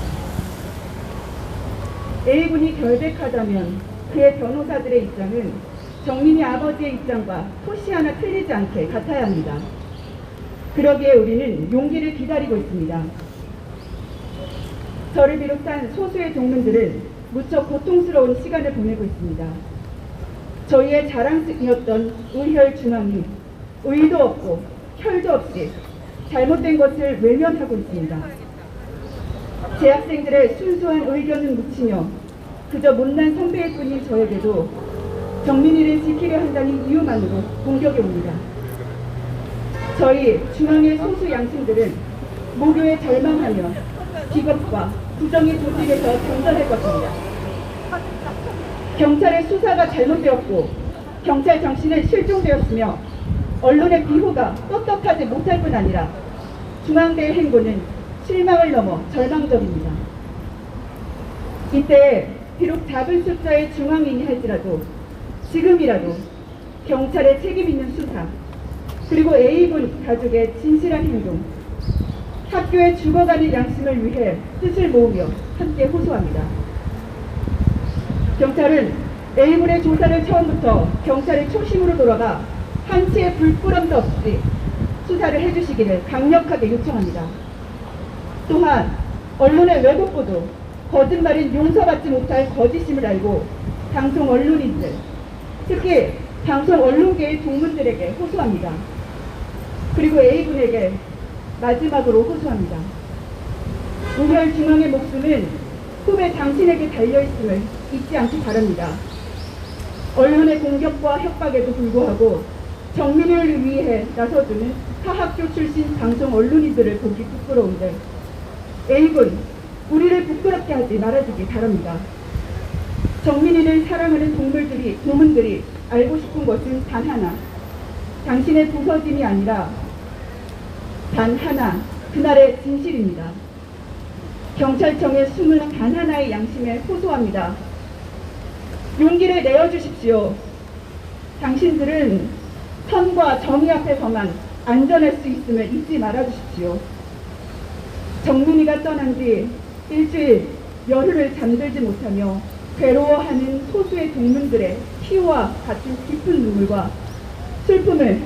A군이 결백하다면 그의 변호사들의 입장은 정민이 아버지의 입장과 토시 하나 틀리지 않게 같아야 합니다. 그러기에 우리는 용기를 기다리고 있습니다. 저를 비롯한 소수의 동문들은 무척 고통스러운 시간을 보내고 있습니다. 저희의 자랑이었던 의혈 중앙이 의도 없고 혈도 없이 잘못된 것을 외면하고 있습니다. 재학생들의 순수한 의견은 묻히며 그저 못난 선배일 뿐인 저에게도 정민이를 지키려 한다는 이유만으로 공격이 옵니다. 저희 중앙의 소수 양심들은 모교에 절망하며 비겁과 부정의 조직에서 정전할 것입니다. 경찰의 수사가 잘못되었고 경찰 정신은 실종되었으며 언론의 비호가 떳떳하지 못할 뿐 아니라 중앙대의 행보는 실망을 넘어 절망적입니다. 이때 비록 작은 숫자의 중앙인이 할지라도 지금이라도 경찰의 책임 있는 수사, 그리고 A군 가족의 진실한 행동, 학교의 죽어가는 양심을 위해 뜻을 모으며 함께 호소합니다. 경찰은 A군의 조사를 처음부터 경찰의 초심으로 돌아가 한치의 불꾸럼도 없이 수사를 해주시기를 강력하게 요청합니다. 또한 언론의 왜곡 보도, 거짓말인 용서받지 못할 거짓임을 알고 방송 언론인들, 특히 방송 언론계의 동문들에게 호소합니다. 그리고 A군에게 마지막으로 호소합니다. 우혈 중앙의 목숨은 후배 당신에게 달려있음을 잊지 않기 바랍니다. 언론의 공격과 협박에도 불구하고 정민이를 위해 나서주는 타학교 출신 방송 언론인들을 보기 부끄러운데 A군, 우리를 부끄럽게 하지 말아주기 바랍니다. 정민이를 사랑하는 동문들이 알고 싶은 것은 단 하나, 당신의 부서짐이 아니라 단 하나, 그날의 진실입니다. 경찰청의 숨은 단 하나의 양심에 호소합니다. 용기를 내어주십시오. 당신들은 선과 정의 앞에서만 안전할 수 있음을 잊지 말아주십시오. 정민이가 떠난 뒤 일주일 열흘을 잠들지 못하며 괴로워하는 소수의 동문들의 피와 같은 깊은 눈물과 슬픔을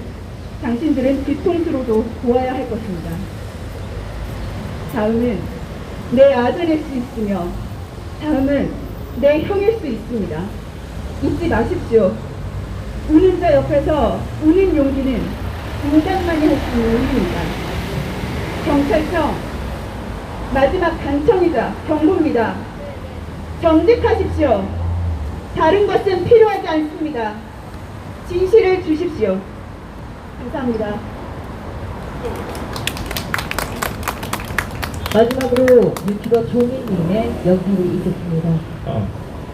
당신들은 뒤통수로도 보아야 할 것입니다. 다음은 내 아들일 수 있으며 다음은 내 형일 수 있습니다. 잊지 마십시오. 우는 자 옆에서 우는 용기는 인간만이 할 수 있는 일입니다. 경찰청 마지막 간청이자 경고입니다. 정직하십시오. 다른 것은 필요하지 않습니다. 진실을 주십시오. 감사합니다. 마지막으로 유튜버 종인님의 연설이 있겠습니다.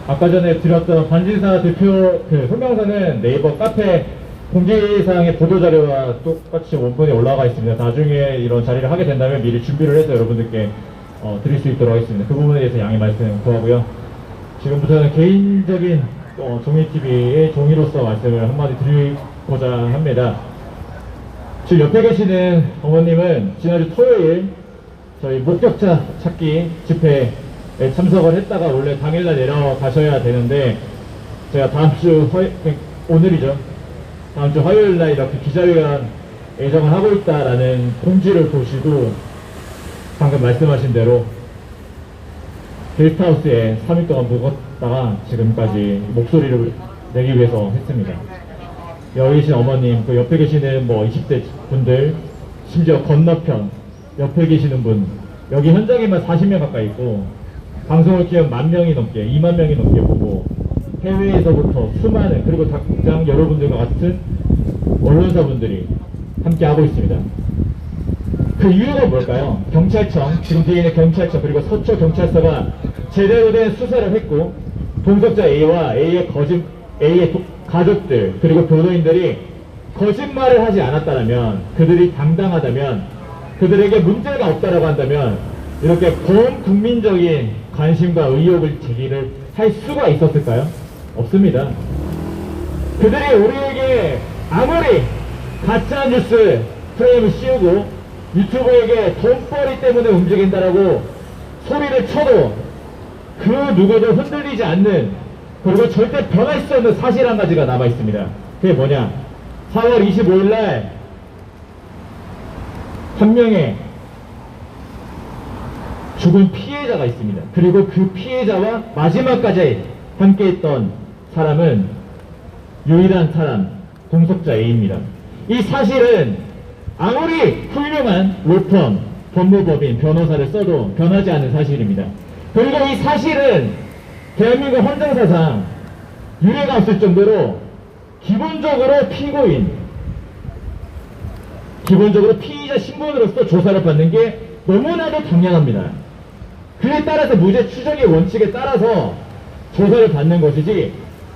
아까 전에 드렸던 반지사 대표 그 설명서는 네이버 카페 공지사항의 보도자료와 똑같이 원본이 올라가 있습니다. 나중에 이런 자리를 하게 된다면 미리 준비를 해서 여러분들께 드릴 수 있도록 하겠습니다. 그 부분에 대해서 양해 말씀 구하고요. 지금부터는 개인적인 종이TV의 종이로서 말씀을 한마디 드리고자 합니다. 지금 옆에 계시는 어머님은 지난주 토요일 저희 목격자 찾기 집회에 참석을 했다가 원래 당일날 내려가셔야 되는데 제가 오늘이죠. 다음 주 화요일날 이렇게 기자회견 예정을 하고 있다라는 공지를 보시고 방금 말씀하신 대로 게스트하우스에 3일 동안 묵었다가 지금까지 목소리를 내기 위해서 했습니다. 여기 계신 어머님, 그 옆에 계시는 20대 분들, 심지어 건너편 옆에 계시는 분, 여기 현장에만 40명 가까이 있고 방송을 키우면 10,000명이 넘게, 20,000명이 넘게 보고 해외에서부터 수많은, 그리고 당장 여러분들과 같은 언론사분들이 함께 하고 있습니다. 그 이유가 뭘까요? 경찰청, 지금 뒤에 있는 경찰청, 그리고 서초경찰서가 제대로 된 수사를 했고 동석자 A와 A의 가족들, 그리고 변호인들이 거짓말을 하지 않았다면, 그들이 당당하다면, 그들에게 문제가 없다라고 한다면 이렇게 본 국민적인 관심과 의혹을 제기를 할 수가 있었을까요? 없습니다. 그들이 우리에게 아무리 가짜뉴스 프레임을 씌우고 유튜브에게 돈벌이 때문에 움직인다라고 소리를 쳐도 그 누구도 흔들리지 않는, 그리고 절대 변할 수 없는 사실 한 가지가 남아 있습니다. 그게 뭐냐? 4월 25일 날 한 명의 죽은 피해자가 있습니다. 그리고 그 피해자와 마지막까지 함께했던 사람은 유일한 사람, 동석자 A입니다. 이 사실은 아무리 훌륭한 로펌, 법무법인, 변호사를 써도 변하지 않는 사실입니다. 그리고 이 사실은 대한민국 헌정사상 유례가 없을 정도로 기본적으로 피의자 신분으로서 조사를 받는 게 너무나도 당연합니다. 그에 따라서 무죄 추정의 원칙에 따라서 조사를 받는 것이지,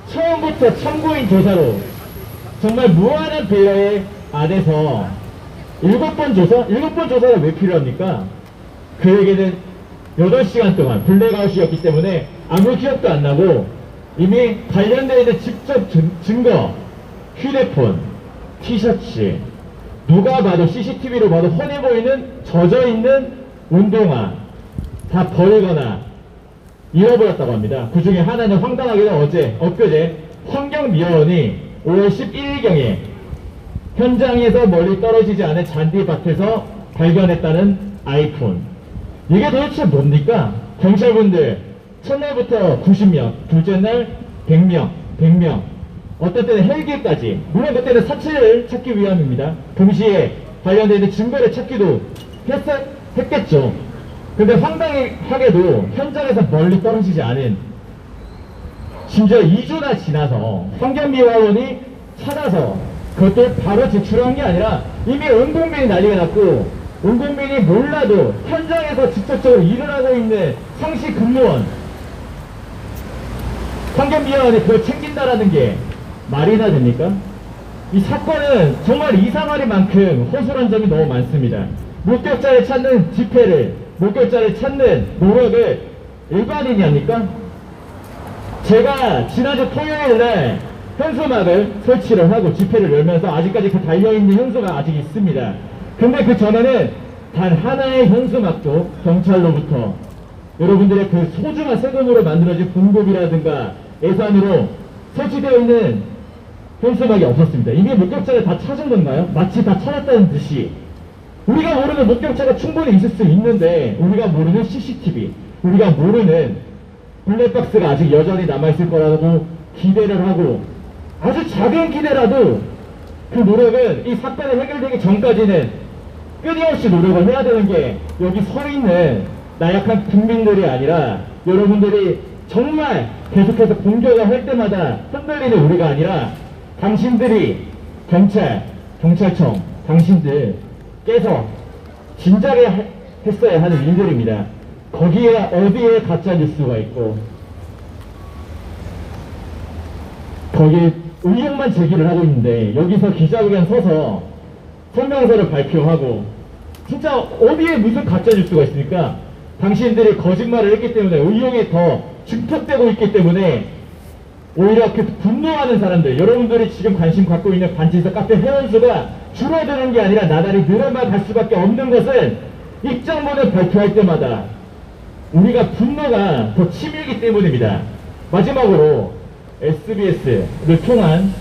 처음부터 참고인 조사로 정말 무한한 배려의 안에서 7번 조사가 왜 필요합니까? 그에게는 8시간 동안 블랙아웃이었기 때문에 아무 기억도 안 나고 이미 관련되어 있는 직접 증거, 휴대폰, 티셔츠, 누가 봐도 CCTV로 봐도 훤히 보이는 젖어있는 운동화 다 버리거나 잃어버렸다고 합니다. 그 중에 하나는 황당하게도 엊그제 환경미화원이 5월 11일경에 현장에서 멀리 떨어지지 않은 잔디밭에서 발견했다는 아이폰. 이게 도대체 뭡니까? 경찰분들 첫날부터 90명, 둘째 날 100명, 어떤 때는 헬기까지, 물론 그때는 사체를 찾기 위함입니다. 동시에 관련되어 있는 증거를 찾기도 했겠죠. 근데 황당하게도 현장에서 멀리 떨어지지 않은, 심지어 2주나 지나서 환경미화원이 찾아서 그것도 바로 제출한 게 아니라 이미 온 국민이 난리가 났고 온 국민이 몰라도 현장에서 직접적으로 일어나고 있는 상시 근무원, 환경미화원이 그걸 챙긴다라는 게 말이나 됩니까? 이 사건은 정말 이상할 만큼 허술한 점이 너무 많습니다. 목격자를 찾는 집회를, 목격자를 찾는 노력을 일반인이 합니까? 제가 지난주 토요일날 현수막을 설치를 하고 집회를 열면서 아직까지 그 달려있는 현수가 아직 있습니다. 근데 그 전에는 단 하나의 현수막도 경찰로부터 여러분들의 그 소중한 세금으로 만들어진 봉급이라든가 예산으로 설치되어 있는 현수막이 없었습니다. 이게 목격자를 다 찾은 건가요? 마치 다 찾았다는 듯이. 우리가 모르는 목격자가 충분히 있을 수 있는데 우리가 모르는 CCTV, 우리가 모르는 블랙박스가 아직 여전히 남아있을 거라고 기대를 하고 아주 작은 기대라도 그 노력은 이 사건이 해결되기 전까지는 끊임없이 노력을 해야 되는 게 여기 서 있는 나약한 국민들이 아니라 여러분들이 정말 계속해서 공격을 할 때마다 흔들리는 우리가 아니라 당신들이 경찰청 당신들께서 진작에 했어야 하는 일들입니다. 거기에 어디에 가짜 뉴스가 있고 거기에 의혹만 제기를 하고 있는데 여기서 기자회견 서서 성명서를 발표하고 진짜 어디에 무슨 가짜 뉴스가 있습니까? 당신들이 거짓말을 했기 때문에 의혹이 더 증폭되고 있기 때문에 오히려 그 분노하는 사람들, 여러분들이 지금 관심 갖고 있는 반지사 카페 회원수가 줄어드는 게 아니라 나날이 늘어만 갈 수밖에 없는 것은 입장문을 발표할 때마다 우리가 분노가 더 치밀기 때문입니다. 마지막으로 SBS를 통한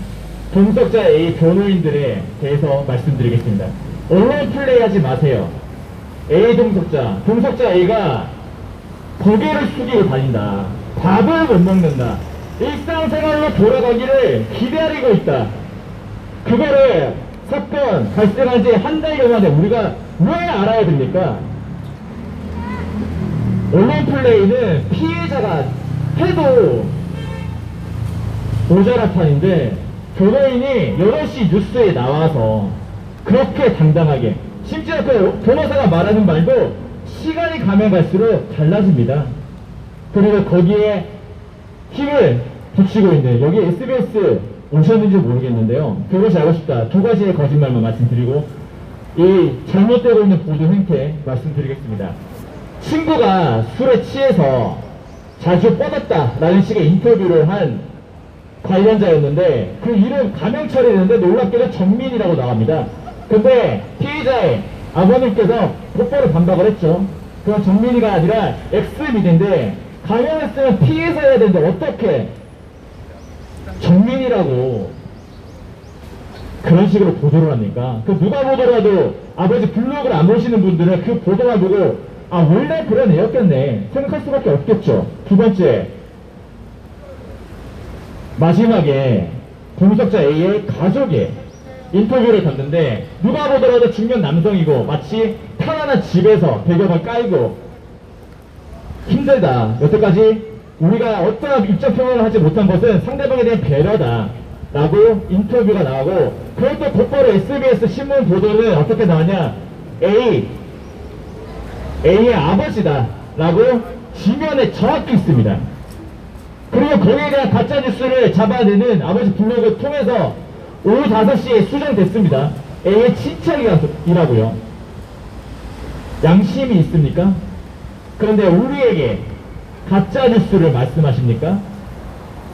동석자 A 변호인들에 대해서 말씀드리겠습니다. 언론 플레이하지 마세요. A 동석자 A가 고개를 숙이고 다닌다. 밥을 못 먹는다. 일상생활로 돌아가기를 기다리고 있다. 그거를 사건 발생한 지 한 달여 만에 우리가 왜 알아야 됩니까? 언론 플레이는 피해자가 해도 모자란 판인데 변호인이 8시 뉴스에 나와서 그렇게 당당하게 심지어 그 변호사가 말하는 말도 시간이 가면 갈수록 달라집니다. 그리고 거기에 힘을 붙이고 있는 여기 SBS 오셨는지 모르겠는데요. 그것이 알고 싶다. 2가지의 거짓말만 말씀드리고 이 잘못되고 있는 보도 행태 말씀드리겠습니다. 친구가 술에 취해서 자주 뻗었다라는 식의 인터뷰를 한 관련자였는데 그 이름 가명 처리했는데 놀랍게도 정민이라고 나갑니다. 근데 피해자의 아버님께서 곧바로 반박을 했죠. 그건 정민이가 아니라 X민인데 가명했으면 피해서 해야 되는데 어떻게 정민이라고 그런 식으로 보도를 합니까? 그 누가 보더라도 아버지 블로그를 안 보시는 분들은 그 보도만 보고 아 원래 그런 애였겠네 생각할 수밖에 없겠죠. 2번째, 마지막에 동석자 A의 가족의 인터뷰를 봤는데 누가 보더라도 중년 남성이고 마치 편안한 집에서 배경을 깔고 힘들다. 여태까지 우리가 어떠한 입장 표현을 하지 못한 것은 상대방에 대한 배려다 라고 인터뷰가 나오고 그것도 곧바로 SBS 신문 보도는 어떻게 나왔냐, A의 아버지다 라고 지면에 정확히 있습니다. 그리고 거기에 대한 가짜뉴스를 잡아내는 아버지 블로그 통해서 오후 5시에 수정됐습니다. A의 친척이라고요. 양심이 있습니까? 그런데 우리에게 가짜뉴스를 말씀하십니까?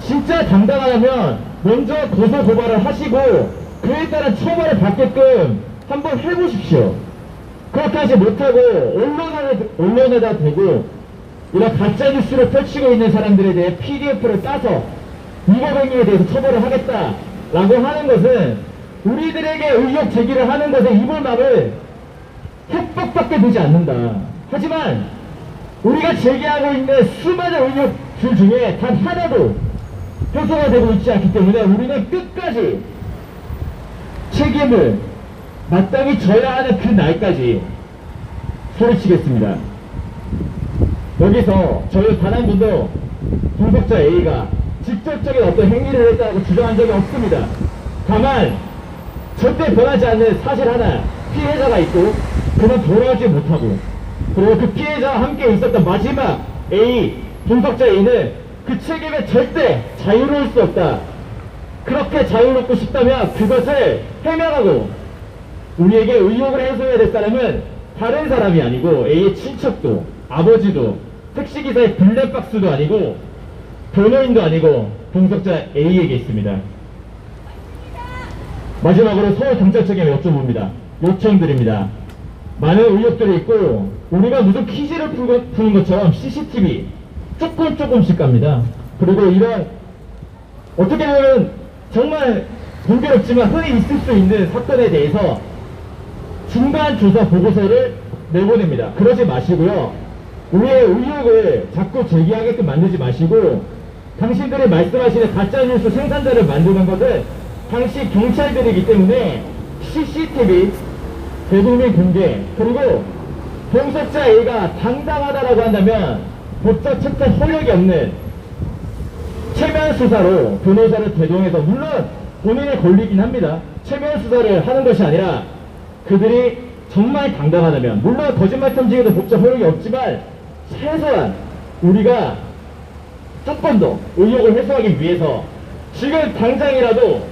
진짜 당당하다면 먼저 고소고발을 하시고 그에 따른 처벌을 받게끔 한번 해보십시오. 그렇게 하지 못하고 언론에다 대고 이런 가짜뉴스를 펼치고 있는 사람들에 대해 PDF를 따서 위법행위에 대해서 처벌을 하겠다라고 하는 것은 우리들에게 의혹 제기를 하는 것에 이불감을 협박밖에 되지 않는다. 하지만 우리가 제기하고 있는 수많은 의혹들 중에 단 하나도 해소가 되고 있지 않기 때문에 우리는 끝까지 책임을 마땅히 져야 하는 그 날까지 소리치겠습니다. 여기서 저희 단 한 분도 동석자 A가 직접적인 어떤 행위를 했다고 주장한 적이 없습니다. 다만 절대 변하지 않는 사실 하나, 피해자가 있고 그는 돌아오지 못하고 그리고 그 피해자와 함께 있었던 마지막 동석자 A는 그 책임에 절대 자유로울 수 없다. 그렇게 자유롭고 싶다면 그것을 해명하고 우리에게 의혹을 해소해야 될 사람은 다른 사람이 아니고 A의 친척도 아버지도 택시기사의 블랙박스도 아니고 변호인도 아니고 동석자 A에게 있습니다. 마지막으로 서울경찰청에 여쭤봅니다. 요청드립니다. 많은 의혹들이 있고 우리가 무슨 퀴즈를 푸는 것처럼 CCTV 조금씩 갑니다. 그리고 이런 어떻게 보면 정말 공교롭지만 흔히 있을 수 있는 사건에 대해서 중간 조사 보고서를 내보냅니다. 그러지 마시고요. 우리의 의혹을 자꾸 제기하게끔 만들지 마시고 당신들이 말씀하시는 가짜뉴스 생산자를 만드는 것은 당시 경찰들이기 때문에 CCTV, 대국민 공개, 그리고 동석자 A가 당당하다라고 한다면 법적 책자 허력이 없는 체면 수사로 변호사를 대동해서, 물론 본인의 권리긴 합니다. 체면 수사를 하는 것이 아니라 그들이 정말 당당하다면, 물론 거짓말 탐지기도 법적 허용이 없지만 최소한 우리가 조금 더 의혹을 해소하기 위해서 지금 당장이라도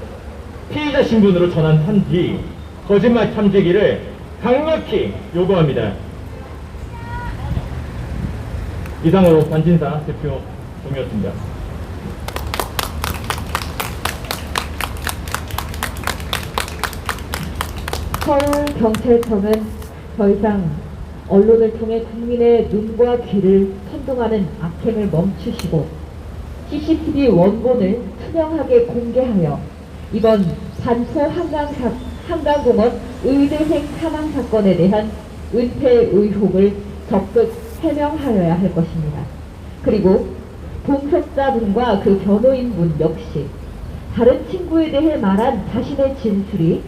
피의자 신분으로 전환한 뒤 거짓말 탐지기를 강력히 요구합니다. 이상으로 반진사 대표 종이었습니다. 서울경찰청은 더 이상 언론을 통해 국민의 눈과 귀를 선동하는 악행을 멈추시고 CCTV 원본을 투명하게 공개하여 이번 반포 한강공원 의대생 사망 사건에 대한 은폐 의혹을 적극 해명하여야 할 것입니다. 그리고 동석자분과 그 변호인분 역시 다른 친구에 대해 말한 자신의 진술이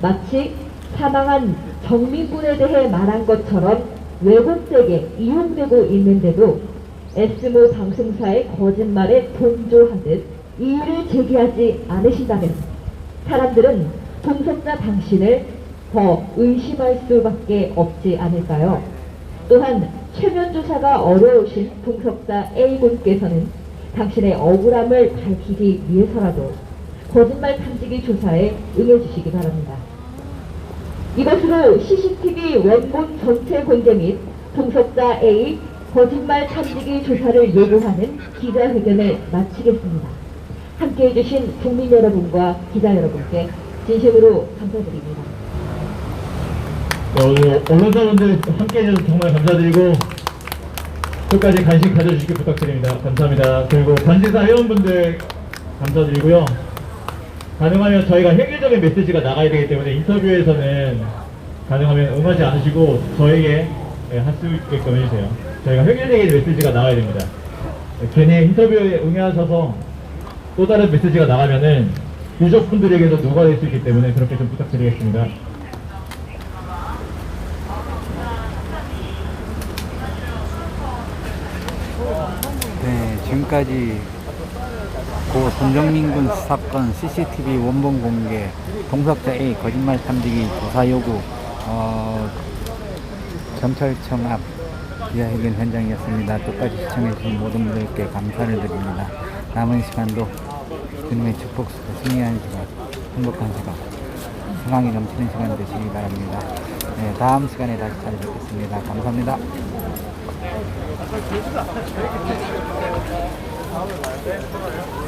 마치 사망한 정민군에 대해 말한 것처럼 왜곡되게 이용되고 있는데도 S모 방송사의 거짓말에 동조하듯 이의를 제기하지 않으신다면 사람들은 동석자 당신을 더 의심할 수밖에 없지 않을까요? 또한 최면 조사가 어려우신 동석자 A군께서는 당신의 억울함을 밝히기 위해서라도 거짓말 탐지기 조사에 응해주시기 바랍니다. 이것으로 CCTV 원본 전체 공개 및 동석자 A 거짓말 탐지기 조사를 요구하는 기자회견을 마치겠습니다. 함께해 주신 국민 여러분과 기자 여러분께 진심으로 감사드립니다. 오늘 언론사분들 함께해 주셔서 정말 감사드리고 끝까지 관심 가져주시기 부탁드립니다. 감사합니다. 그리고 반지사 회원분들 감사드리고요. 가능하면 저희가 획일적인 메시지가 나가야 되기 때문에 인터뷰에서는 가능하면 응하지 않으시고 저에게 할 수 있게끔 해주세요. 저희가 획일적인 메시지가 나가야 됩니다. 괜히 인터뷰에 응하셔서 또 다른 메시지가 나가면은 유족분들에게도 누가될 수 있기 때문에 그렇게 좀 부탁드리겠습니다. 네, 지금까지 고 손정민군 사건 CCTV 원본 공개, 동석자 A 거짓말 탐지기 조사 요구, 경찰청 앞 기자회견 현장이었습니다. 끝까지 시청해주신 모든 분들께 감사를 드립니다. 남은 시간도 주님의 축복 속에 승리하는 시간, 행복한 시간, 희망이 넘치는 시간 되시기 바랍니다. 네, 다음 시간에 다시 찾아뵙겠습니다. 감사합니다. 다음에 와야 돼?